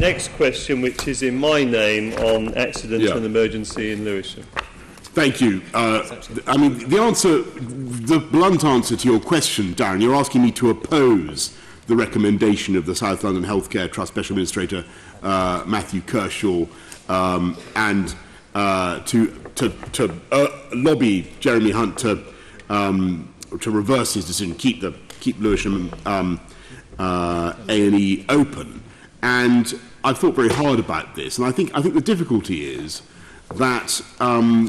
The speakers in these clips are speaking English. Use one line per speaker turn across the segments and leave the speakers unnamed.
next question, which is in my name, on accident and emergency in Lewisham.
Thank you. I mean, the blunt answer to your question, Darren, you're asking me to oppose the recommendation of the South London Healthcare Trust Special Administrator, Matthew Kershaw, and to lobby Jeremy Hunt to reverse his decision, keep Lewisham A&E open. And I've thought very hard about this, and I think the difficulty is that I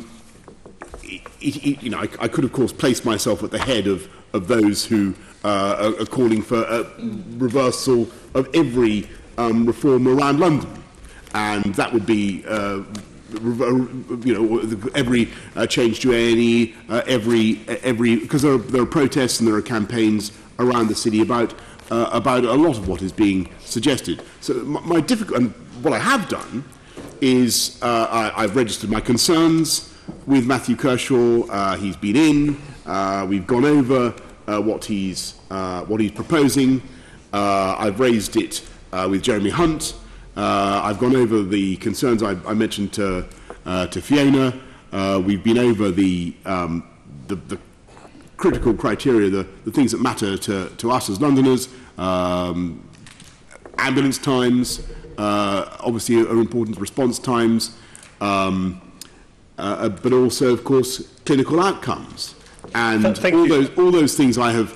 could, of course, place myself at the head of those who are calling for a reversal of every reform around London, and that would be every change to A&E, every because there are protests and there are campaigns around the city about a lot of what is being suggested. So what I have done is I've registered my concerns with Matthew Kershaw. He's been in. We've gone over what he's proposing. I've raised it with Jeremy Hunt. I've gone over the concerns I mentioned to Fiona. We've been over the critical criteria, the things that matter to us as Londoners. Ambulance times, obviously, are important. Response times, but also, of course, clinical outcomes, and all those things I have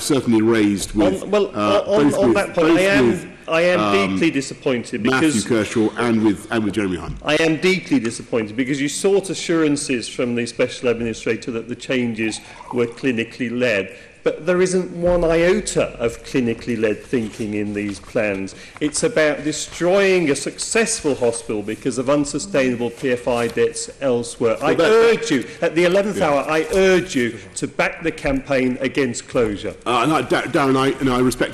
certainly raised with.
On that point, I am deeply disappointed because
Matthew Kershaw and with Jeremy Hunt.
I am deeply disappointed because you sought assurances from the Special Administrator that the changes were clinically led. But there isn't one iota of clinically led thinking in these plans. It's about destroying a successful hospital because of unsustainable PFI debts elsewhere. I urge you, at the 11th hour, I urge you to back the campaign against closure.
Darren, I respect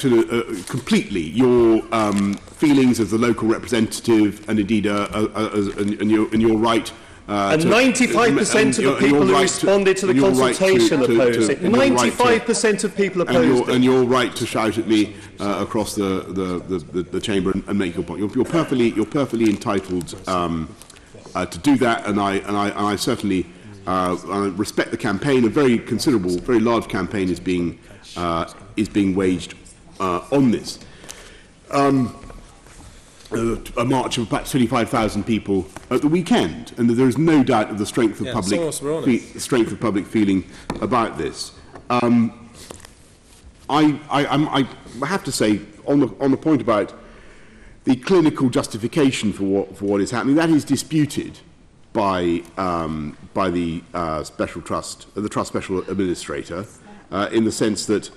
completely your feelings as the local representative, and indeed, and your right.
And 95% of the people who responded to the consultation opposed it. 95% of people opposed it.
And you're right to shout at me across the chamber and make your point. You're perfectly entitled to do that, and I certainly respect the campaign. A very considerable, very large campaign is being waged on this. A march of about 25,000 people at the weekend, and there is no doubt of the strength of public feeling about this. I have to say, on the point about the clinical justification for what is happening, that is disputed by the Special Trust, the Trust Special Administrator, in the sense that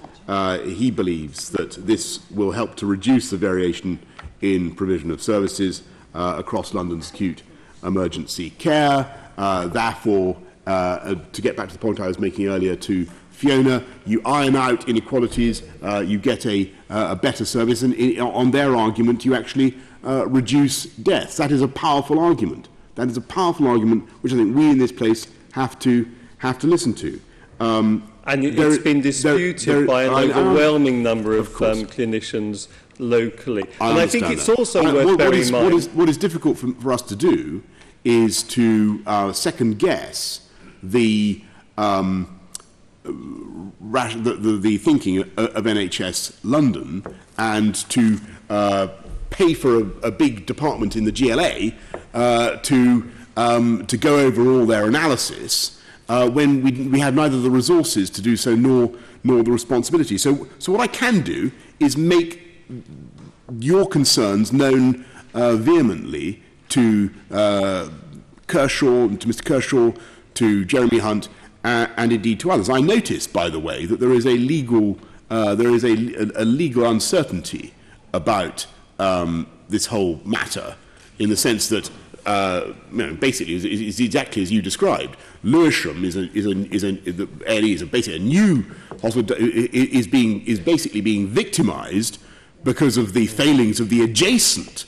he believes that this will help to reduce the variation in provision of services across London's acute emergency care. Therefore, to get back to the point I was making earlier to Fiona, you iron out inequalities, you get a better service, and on their argument, you actually reduce deaths. That is a powerful argument. That is a powerful argument which I think we in this place have to listen to.
And it's been disputed by an overwhelming number of clinicians locally. And I think it's also worth bearing in mind.
What is difficult for us to do is to second guess the thinking of NHS London, and to pay for a big department in the GLA to go over all their analysis when we have neither the resources to do so nor the responsibility. So what I can do is make your concerns known vehemently to Kershaw, to Mr. Kershaw, to Jeremy Hunt, and indeed to others. I notice, by the way, that there is a legal uncertainty about this whole matter, in the sense that basically it's exactly as you described. Lewisham is basically a new hospital, is basically being victimised because of the failings of the adjacent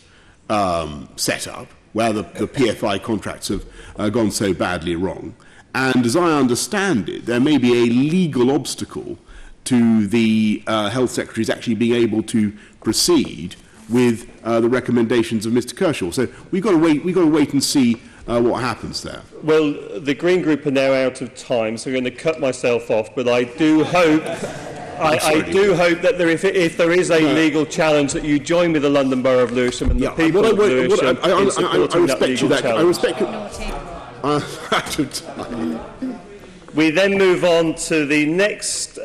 setup, where the PFI contracts have gone so badly wrong. And as I understand it, there may be a legal obstacle to the Health Secretaries actually being able to proceed with the recommendations of Mr. Kershaw. So we've got to wait and see what happens there.
Well, the Green Group are now out of time, so I'm going to cut myself off. But I do hope, I do hope that if there is a legal challenge, that you join with the London Borough of Lewisham and the people of Lewisham in supporting that legal challenge.
I respect you. Out of time.
We then move on to the next.